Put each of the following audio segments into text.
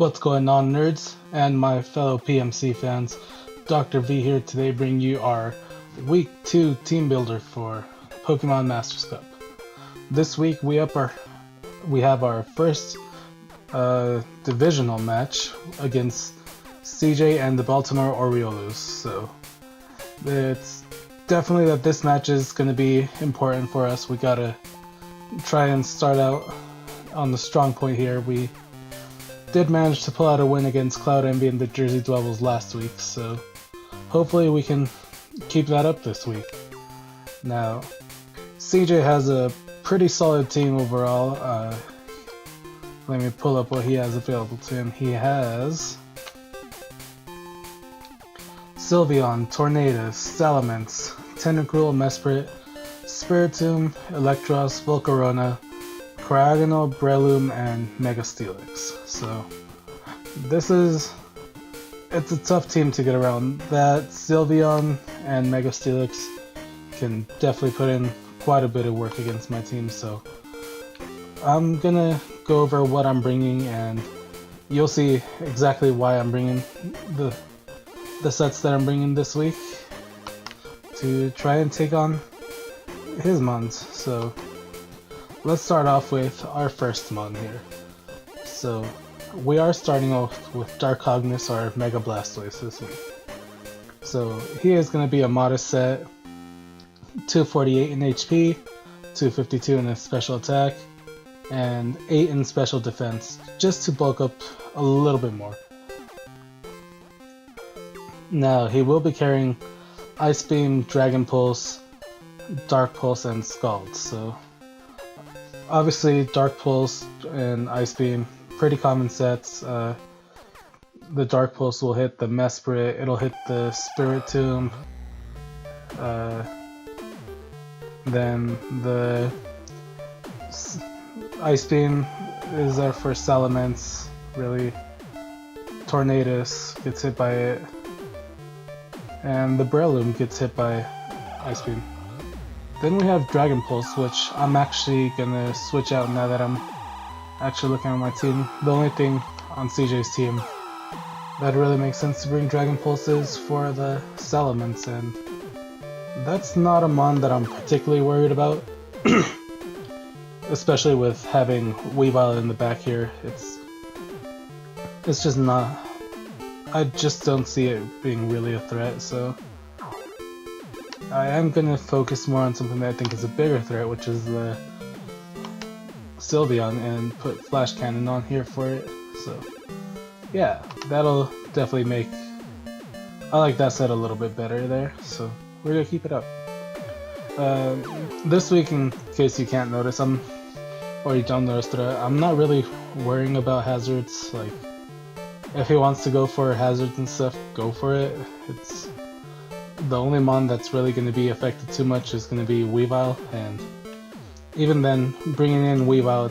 What's going on, nerds and my fellow PMC fans? Dr. V here today, bringing you our Week 2 team builder for Pokemon Masters Cup. This week we have our first divisional match against CJ and the Baltimore Oriolus. So it's definitely that this match is going to be important for us. We gotta try and start out on the strong point here. We did manage to pull out a win against Cloud Envy and the Jersey Devils last week, so hopefully we can keep that up this week. Now, CJ has a pretty solid team overall. Let me pull up what he has available to him. He has Sylveon, Tornadus, Salamence, Tentacruel, Mesprit, Spiritomb, Electros, Volcarona, Cryogonal, Breloom, and Mega Steelix. So it's a tough team to get around. That Sylveon and Mega Steelix can definitely put in quite a bit of work against my team, so I'm gonna go over what I'm bringing and you'll see exactly why I'm bringing the sets that I'm bringing this week to try and take on his mons. So let's start off with our first mon here. So we are starting off with Darkhognus, our Mega Blastoise this week. So he is going to be a modest set, 248 in HP, 252 in his special attack, and 8 in special defense, just to bulk up a little bit more. Now he will be carrying Ice Beam, Dragon Pulse, Dark Pulse, and Scald. So obviously, Dark Pulse and Ice Beam, pretty common sets. The Dark Pulse will hit the Mesprit, it'll hit the Spiritomb, then the Ice Beam is there for Salamence, really. Tornadus gets hit by it, and the Breloom gets hit by Ice Beam. Then we have Dragon Pulse, which I'm actually gonna switch out now that I'm actually looking at my team. The only thing on CJ's team that really makes sense to bring Dragon Pulse is for the Salamence, and that's not a mon that I'm particularly worried about. Especially with having Weavile in the back here. It's just not... I just don't see it being really a threat, so I am going to focus more on something that I think is a bigger threat, which is the Sylveon, and put Flash Cannon on here for it. So yeah, that'll definitely make... I like that set a little bit better there, so we're going to keep it up. This week, in case you can't notice, or you don't notice, I'm not really worrying about hazards. Like, if he wants to go for hazards and stuff, go for it. It's the only mon that's really going to be affected too much is going to be Weavile, and even then, bringing in Weavile,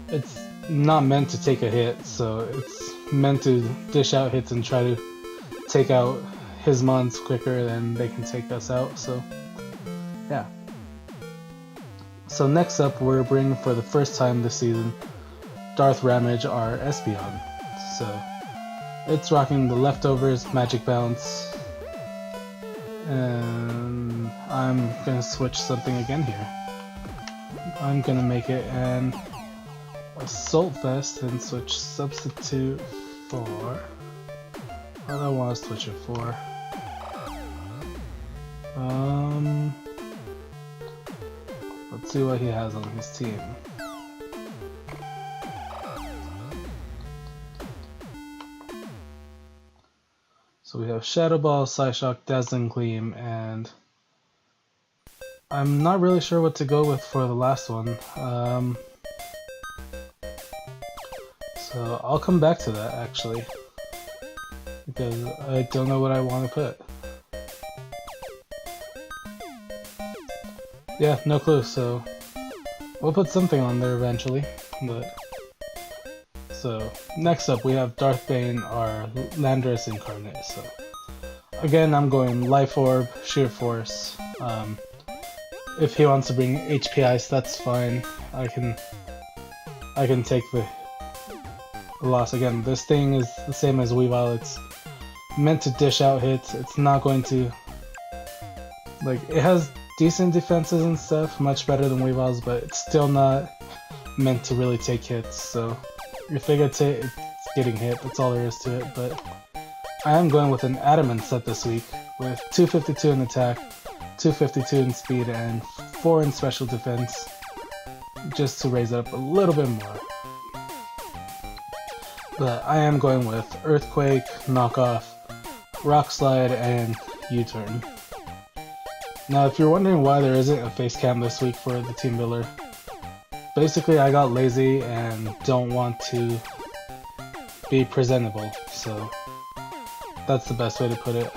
it's not meant to take a hit, so it's meant to dish out hits and try to take out his mons quicker than they can take us out, so yeah. So next up, we're bringing for the first time this season Darth Ramage, our Espeon. So it's rocking the Leftovers, Magic Bounce, and I'm gonna switch something again here. I'm gonna make it an Assault Vest and switch Substitute for... what do I want to switch it for? Let's see what he has on his team. So we have Shadow Ball, Psyshock, Dazzling Gleam, and I'm not really sure what to go with for the last one. So I'll come back to that actually, because I don't know what I want to put. Yeah, no clue, so we'll put something on there eventually. But so next up we have Darth Bane, our Landorus Incarnate. So again, I'm going Life Orb, Sheer Force. If he wants to bring HP Ice, that's fine. I can take a loss. Again, this thing is the same as Weavile. It's meant to dish out hits. It's not going to, like, it has decent defenses and stuff, much better than Weavile's, but it's still not meant to really take hits. So if they get hit, it's getting hit. That's all there is to it. But I am going with an Adamant set this week with 252 in attack, 252 in speed, and 4 in special defense, just to raise it up a little bit more. But I am going with Earthquake, Knockoff, Rock Slide, and U-Turn. Now, if you're wondering why there isn't a face cam this week for the team builder, basically I got lazy and don't want to be presentable, so that's the best way to put it.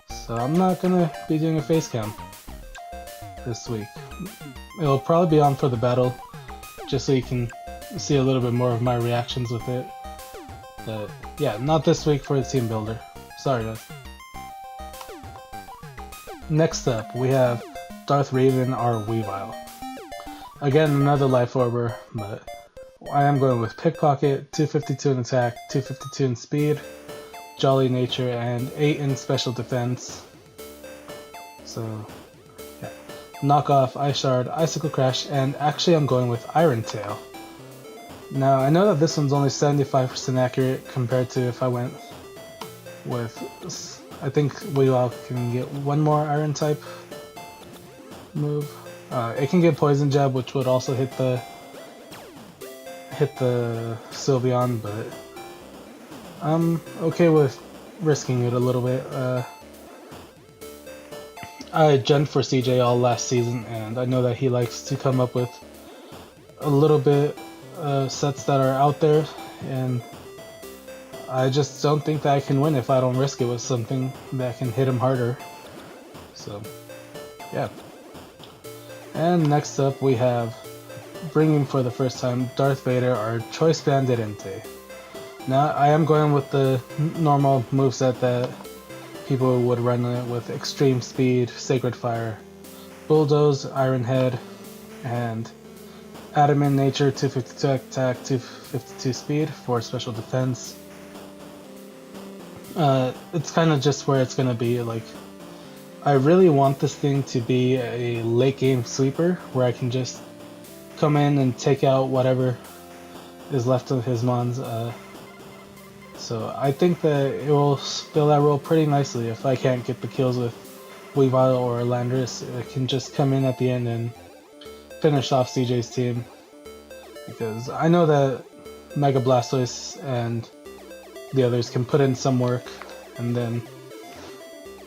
So I'm not gonna be doing a face cam this week. It'll probably be on for the battle, just so you can see a little bit more of my reactions with it. But yeah, not this week for the team builder. Sorry guys. Next up, we have Darth Raven, our Weavile. Again, another Life Orber, but I am going with Pickpocket, 252 in attack, 252 in speed, Jolly Nature, and 8 in special defense. So, yeah. Knockoff, Ice Shard, Icicle Crash, and actually I'm going with Iron Tail. Now, I know that this one's only 75% accurate compared to if I went with, I think Weavile can get one more Iron type move. It can get Poison Jab, which would also hit the Sylveon, but I'm okay with risking it a little bit. I gen for CJ all last season, and I know that he likes to come up with a little bit sets that are out there, and I just don't think that I can win if I don't risk it with something that can hit him harder. So, yeah. And next up we have, bringing for the first time, Darth Vader, our Choice Banded Entei. Now, I am going with the normal moveset that people would run it with: Extreme Speed, Sacred Fire, Bulldoze, Iron Head, and Adamant Nature, 252 attack, 252 speed, 4 special defense. It's kind of just where it's going to be. Like, I really want this thing to be a late game sweeper where I can just come in and take out whatever is left of his mons. So I think that it will fill that role pretty nicely. If I can't get the kills with Weavile or Landorus, it can just come in at the end and finish off CJ's team. Because I know that Mega Blastoise and the others can put in some work, and then,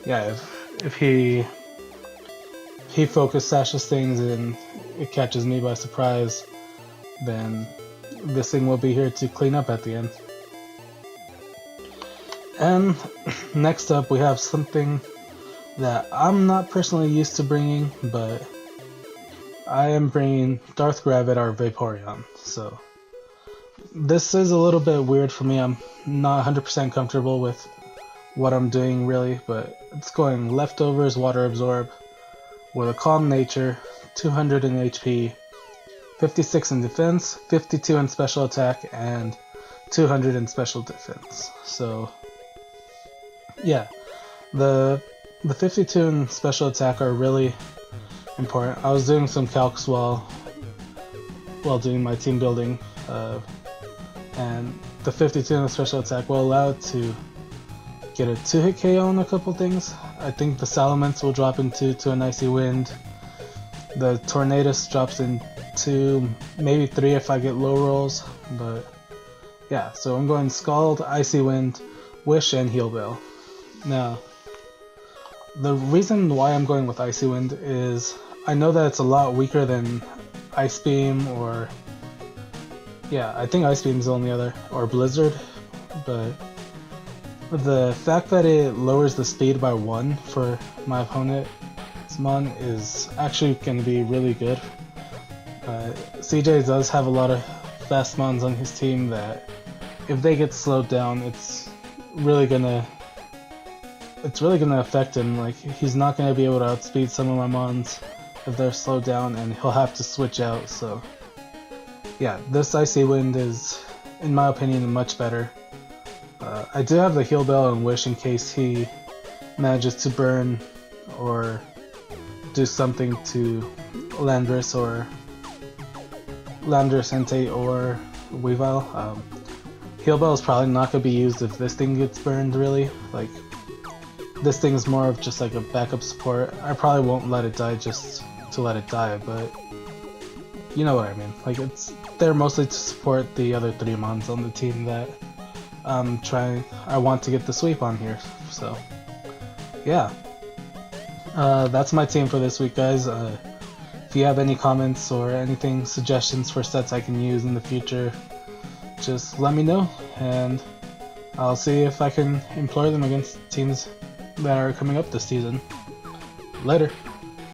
yeah, if he focus sashes things and it catches me by surprise, then this thing will be here to clean up at the end. And next up we have something that I'm not personally used to bringing, but I am bringing Darth Gravit, our Vaporeon. So this is a little bit weird for me. I'm not 100% comfortable with what I'm doing really, but it's going Leftovers, Water Absorb, with a Calm Nature, 200 in HP, 56 in defense, 52 in special attack, and 200 in special defense. So yeah, the 52 in special attack are really important. I was doing some calcs while doing my team building, and the 52 in the special attack will allow it to get a 2-hit KO on a couple things. I think the Salamence will drop into an Icy Wind. The Tornadus drops into maybe 3 if I get low rolls, but yeah, so I'm going Scald, Icy Wind, Wish, and Heal Bell. Now, the reason why I'm going with Icy Wind is I know that it's a lot weaker than Ice Beam, or yeah, I think Ice Beam's the only other, or Blizzard, but the fact that it lowers the speed by 1 for my opponent's mon is actually going to be really good. CJ does have a lot of fast mons on his team that if they get slowed down, it's really gonna affect him. Like, he's not gonna be able to outspeed some of my mons if they're slowed down, and he'll have to switch out. So yeah, this Icy Wind is in my opinion, much better. I do have the heal bell and wish in case he manages to burn or do something to Landorus Entei or Weavile. Heal bell is probably not going to be used if this thing gets burned, really. Like, this thing is more of just like a backup support. I probably won't let it die just to let it die, but you know what I mean. Like, it's there mostly to support the other 3 mons on the team that I want to get the sweep on here. So yeah, that's my team for this week, guys. If you have any comments or anything, suggestions for sets I can use in the future, just let me know, and I'll see if I can employ them against teams that are coming up this season. Later.